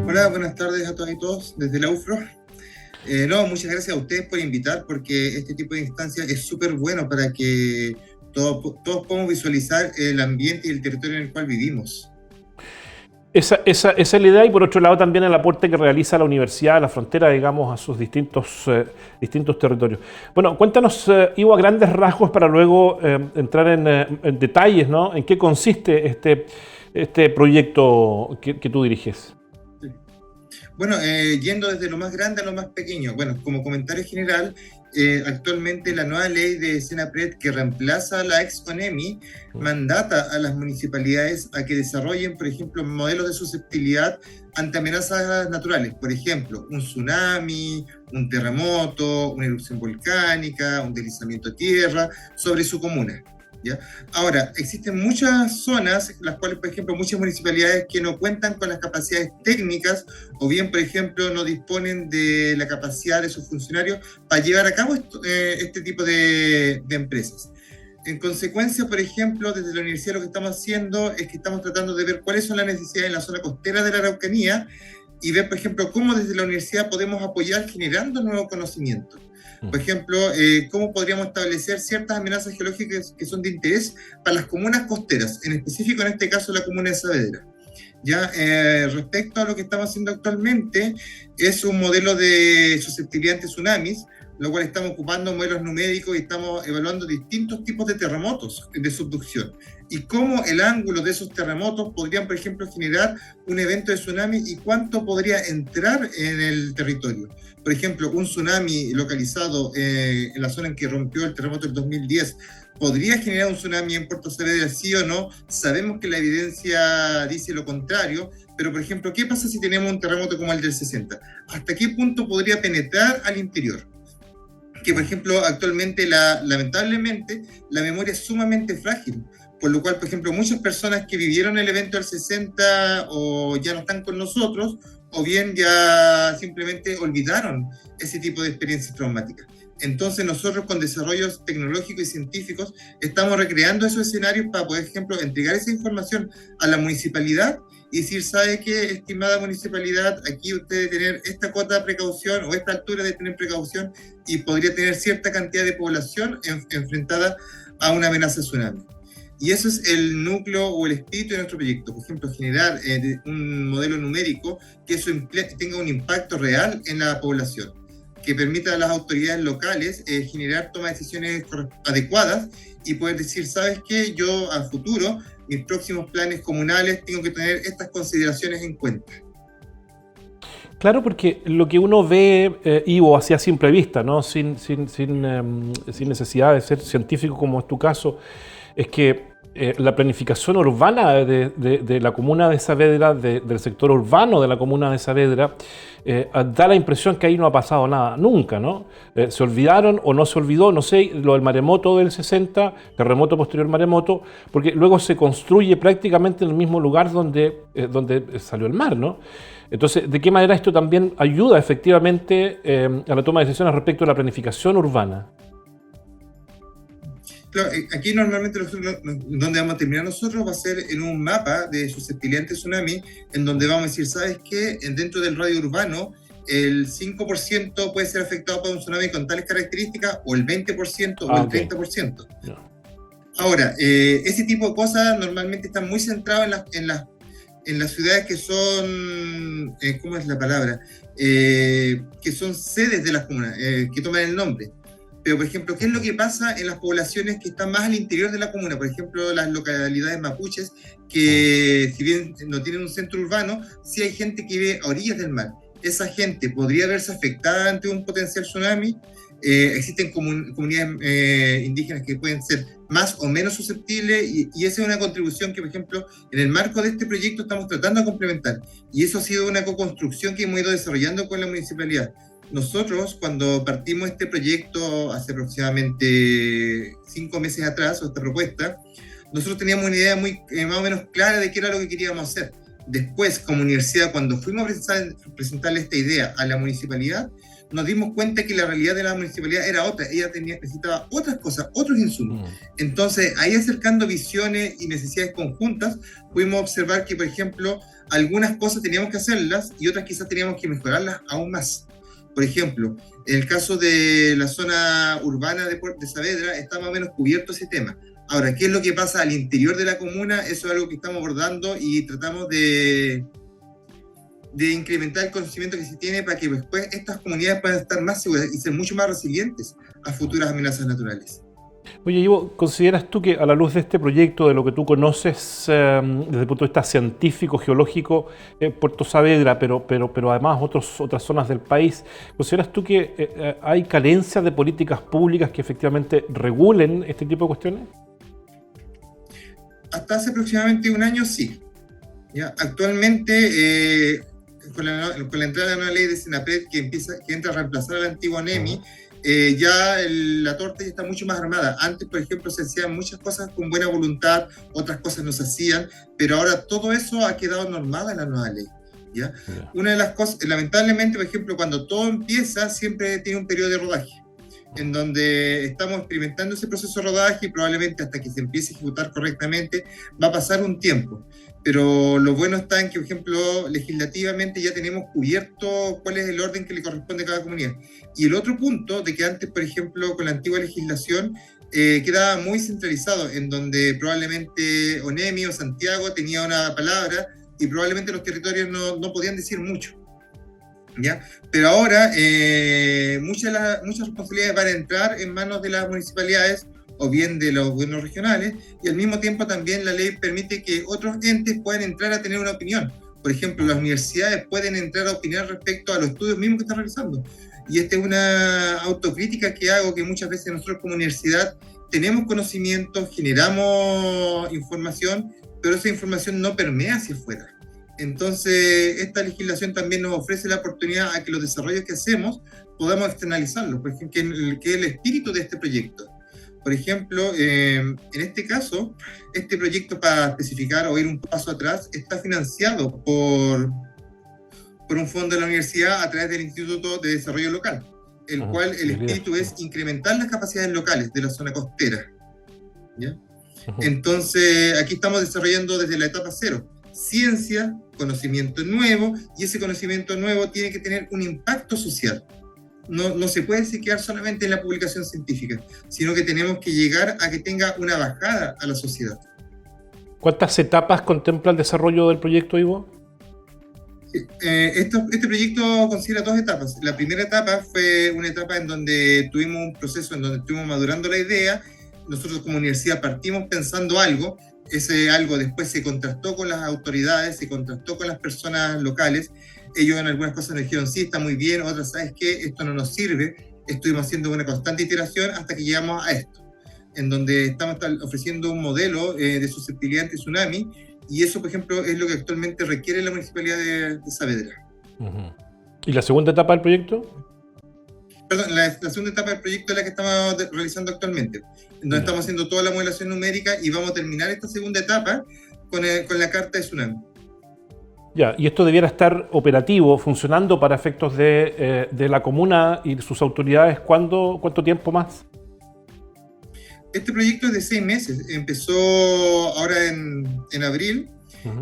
Hola, buenas tardes a todas y todos desde la UFRO. No, muchas gracias a ustedes por invitar, porque este tipo de instancias es súper bueno para que todos podamos visualizar el ambiente y el territorio en el cual vivimos. Esa es la idea, y por otro lado también el aporte que realiza la universidad a la frontera, digamos, a sus distintos territorios. Bueno, cuéntanos, Ivo, a grandes rasgos para luego entrar en detalles, ¿no? ¿En qué consiste este proyecto que tú diriges? Bueno, yendo desde lo más grande a lo más pequeño. Bueno, como comentario general, actualmente la nueva ley de Senapred, que reemplaza la ex ONEMI, mandata a las municipalidades a que desarrollen, por ejemplo, modelos de susceptibilidad ante amenazas naturales. Por ejemplo, un tsunami, un terremoto, una erupción volcánica, un deslizamiento de tierra sobre su comuna. ¿Ya? Ahora, existen muchas zonas, las cuales, por ejemplo, muchas municipalidades que no cuentan con las capacidades técnicas, o bien, por ejemplo, no disponen de la capacidad de sus funcionarios para llevar a cabo este tipo de empresas. En consecuencia, por ejemplo, desde la universidad lo que estamos haciendo es que estamos tratando de ver cuáles son las necesidades en la zona costera de la Araucanía y ver, por ejemplo, cómo desde la universidad podemos apoyar generando nuevo conocimiento. Por ejemplo, cómo podríamos establecer ciertas amenazas geológicas que son de interés para las comunas costeras, en específico en este caso la comuna de Saavedra. Ya, respecto a lo que estamos haciendo actualmente, es un modelo de susceptibilidad ante tsunamis, lo cual estamos ocupando modelos numéricos y estamos evaluando distintos tipos de terremotos de subducción y cómo el ángulo de esos terremotos podrían, por ejemplo, generar un evento de tsunami y cuánto podría entrar en el territorio. Por ejemplo, un tsunami localizado en la zona en que rompió el terremoto del 2010, ¿podría generar un tsunami en Puerto Saavedra, sí o no? Sabemos que la evidencia dice lo contrario, pero, por ejemplo, ¿qué pasa si tenemos un terremoto como el del 60? ¿Hasta qué punto podría penetrar al interior? Que, por ejemplo, actualmente, lamentablemente, la memoria es sumamente frágil, por lo cual, por ejemplo, muchas personas que vivieron el evento del 60 o ya no están con nosotros, o bien ya simplemente olvidaron ese tipo de experiencias traumáticas. Entonces nosotros con desarrollos tecnológicos y científicos estamos recreando esos escenarios para, por ejemplo, entregar esa información a la municipalidad y decir, ¿sabe qué, estimada municipalidad? Aquí usted debe tener esta cuota de precaución o esta altura de tener precaución y podría tener cierta cantidad de población enfrentada a una amenaza tsunami. Y eso es el núcleo o el espíritu de nuestro proyecto. Por ejemplo, generar un modelo numérico que eso tenga un impacto real en la población, que permita a las autoridades locales generar toma de decisiones adecuadas y poder decir, ¿sabes qué? Yo a futuro, mis próximos planes comunales, tengo que tener estas consideraciones en cuenta. Claro, porque lo que uno ve, Ivo, así a simple vista, ¿no? Sin necesidad de ser científico como es tu caso, es que la planificación urbana de la comuna de Saavedra, del sector urbano de la comuna de Saavedra, da la impresión que ahí no ha pasado nada, nunca, ¿no? Se olvidaron o no se olvidó, no sé, lo del maremoto del 60, terremoto posterior maremoto, porque luego se construye prácticamente en el mismo lugar donde salió el mar, ¿no? Entonces, ¿de qué manera esto también ayuda efectivamente a la toma de decisiones respecto a la planificación urbana? Claro, aquí normalmente donde vamos a terminar nosotros va a ser en un mapa de susceptibilidad ante tsunami, en donde vamos a decir, ¿sabes qué? Dentro del radio urbano, el 5% puede ser afectado por un tsunami con tales características, o el 20% o el 30%. No. Ahora, ese tipo de cosas normalmente están muy centradas en las ciudades que son, ¿cómo es la palabra? Que son sedes de las comunas, que toman el nombre. Pero, por ejemplo, ¿qué es lo que pasa en las poblaciones que están más al interior de la comuna? Por ejemplo, las localidades mapuches, que si bien no tienen un centro urbano, sí hay gente que vive a orillas del mar. Esa gente podría verse afectada ante un potencial tsunami. Existen comunidades indígenas que pueden ser más o menos susceptibles y esa es una contribución que, por ejemplo, en el marco de este proyecto estamos tratando de complementar. Y eso ha sido una co-construcción que hemos ido desarrollando con la municipalidad. Nosotros, cuando partimos este proyecto hace aproximadamente 5 meses atrás, o esta propuesta, nosotros teníamos una idea muy más o menos clara de qué era lo que queríamos hacer. Después, como universidad, cuando fuimos a presentarle esta idea a la municipalidad, nos dimos cuenta que la realidad de la municipalidad era otra. Ella necesitaba otras cosas, otros insumos. Entonces, ahí acercando visiones y necesidades conjuntas, pudimos observar que, por ejemplo, algunas cosas teníamos que hacerlas y otras quizás teníamos que mejorarlas aún más. Por ejemplo, en el caso de la zona urbana de Saavedra, está más o menos cubierto ese tema. Ahora, ¿qué es lo que pasa al interior de la comuna? Eso es algo que estamos abordando y tratamos de incrementar el conocimiento que se tiene para que después estas comunidades puedan estar más seguras y ser mucho más resilientes a futuras amenazas naturales. Oye, Ivo, ¿consideras tú que a la luz de este proyecto, de lo que tú conoces desde el punto de vista científico, geológico, Puerto Saavedra, pero además otras zonas del país, ¿consideras tú que hay carencias de políticas públicas que efectivamente regulen este tipo de cuestiones? Hasta hace aproximadamente un año sí. ¿Ya? Actualmente, con la entrada de la nueva ley de Senapred que entra a reemplazar a la antigua NEMI, ya la torta ya está mucho más armada. Antes, por ejemplo, se hacían muchas cosas con buena voluntad, otras cosas no se hacían, pero ahora todo eso ha quedado normado en la nueva ley. ¿Ya? Una de las cosas, lamentablemente, por ejemplo, cuando todo empieza, siempre tiene un periodo de rodaje, en donde estamos experimentando ese proceso de rodaje y probablemente hasta que se empiece a ejecutar correctamente va a pasar un tiempo. Pero lo bueno está en que, por ejemplo, legislativamente ya tenemos cubierto cuál es el orden que le corresponde a cada comunidad. Y el otro punto de que antes, por ejemplo, con la antigua legislación, quedaba muy centralizado, en donde probablemente ONEMI o Santiago tenía una palabra y probablemente los territorios no podían decir mucho. ¿Ya? Pero ahora muchas responsabilidades van a entrar en manos de las municipalidades o bien de los gobiernos regionales, y al mismo tiempo también la ley permite que otros entes puedan entrar a tener una opinión. Por ejemplo, las universidades pueden entrar a opinar respecto a los estudios mismos que están realizando. Y esta es una autocrítica que hago, que muchas veces nosotros como universidad tenemos conocimiento, generamos información, pero esa información no permea hacia afuera. Entonces, esta legislación también nos ofrece la oportunidad a que los desarrollos que hacemos podamos externalizarlos, por ejemplo, que es el espíritu de este proyecto. Por ejemplo, en este caso, este proyecto, para especificar o ir un paso atrás, está financiado por un fondo de la universidad a través del Instituto de Desarrollo Local, el cual el espíritu es incrementar las capacidades locales de la zona costera. ¿Ya? Entonces, aquí estamos desarrollando desde la etapa cero ciencia, conocimiento nuevo, y ese conocimiento nuevo tiene que tener un impacto social. No se puede quedar solamente en la publicación científica, sino que tenemos que llegar a que tenga una bajada a la sociedad. ¿Cuántas etapas contempla el desarrollo del proyecto, Ivo? Este proyecto considera 2 etapas. La primera etapa fue una etapa en donde tuvimos un proceso en donde estuvimos madurando la idea. Nosotros como universidad partimos pensando algo. Ese algo después se contrastó con las autoridades, se contrastó con las personas locales. Ellos en algunas cosas nos dijeron, sí, está muy bien, otras, ¿sabes qué? Esto no nos sirve. Estuvimos haciendo una constante iteración hasta que llegamos a esto, en donde estamos ofreciendo un modelo de susceptibilidad ante tsunami, y eso, por ejemplo, es lo que actualmente requiere la Municipalidad de Saavedra. ¿Y la segunda etapa del proyecto? Perdón, la segunda etapa del proyecto es la que estamos realizando actualmente, en donde estamos haciendo toda la modelación numérica y vamos a terminar esta segunda etapa con la carta de tsunami. Ya, y esto debiera estar operativo, funcionando para efectos de la comuna y sus autoridades. ¿Cuánto tiempo más? Este proyecto es de 6 meses. Empezó ahora en abril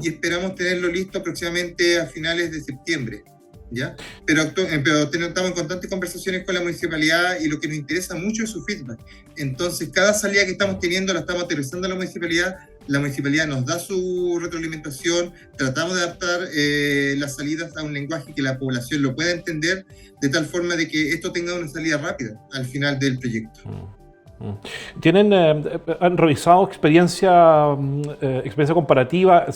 y esperamos tenerlo listo aproximadamente a finales de septiembre. ¿Ya? Pero estamos en constantes conversaciones con la municipalidad y lo que nos interesa mucho es su feedback. Entonces, cada salida que estamos teniendo la estamos aterrizando a la municipalidad nos da su retroalimentación, tratamos de adaptar las salidas a un lenguaje que la población lo pueda entender, de tal forma de que esto tenga una salida rápida al final del proyecto. ¿Han revisado experiencia comparativa?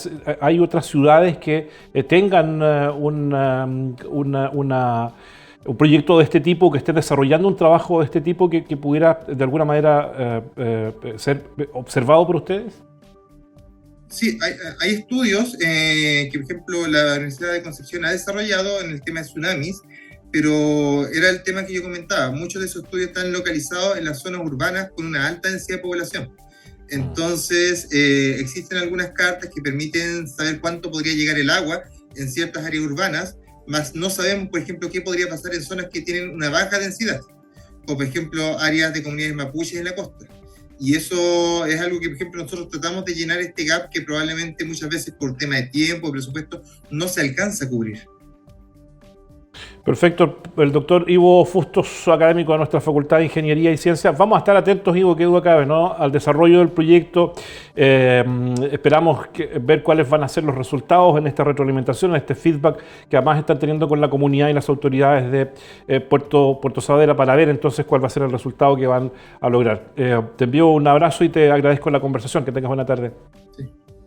¿Hay otras ciudades que tengan un proyecto de este tipo, que estén desarrollando un trabajo de este tipo que pudiera de alguna manera ser observado por ustedes? Sí, hay estudios que, por ejemplo, la Universidad de Concepción ha desarrollado en el tema de tsunamis, pero era el tema que yo comentaba. Muchos de esos estudios están localizados en las zonas urbanas con una alta densidad de población. Entonces, existen algunas cartas que permiten saber cuánto podría llegar el agua en ciertas áreas urbanas, mas no sabemos, por ejemplo, qué podría pasar en zonas que tienen una baja densidad, o por ejemplo, áreas de comunidades mapuches en la costa. Y eso es algo que, por ejemplo, nosotros tratamos de llenar este gap que probablemente muchas veces por tema de tiempo, presupuesto, no se alcanza a cubrir. Perfecto, el doctor Ivo Fustos, académico de nuestra Facultad de Ingeniería y Ciencias. Vamos a estar atentos, Ivo, que duda cabe, ¿no?, al desarrollo del proyecto. Esperamos ver cuáles van a ser los resultados en esta retroalimentación, en este feedback que además están teniendo con la comunidad y las autoridades de Puerto Saavedra, para ver entonces cuál va a ser el resultado que van a lograr. Te envío un abrazo y te agradezco la conversación. Que tengas buena tarde. Sí,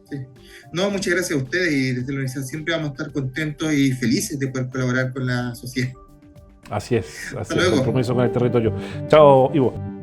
sí. No, muchas gracias a ustedes, y desde la universidad siempre vamos a estar contentos y felices de poder colaborar con la sociedad. Así es, Hasta luego. compromiso con el territorio. Chao, Ivo.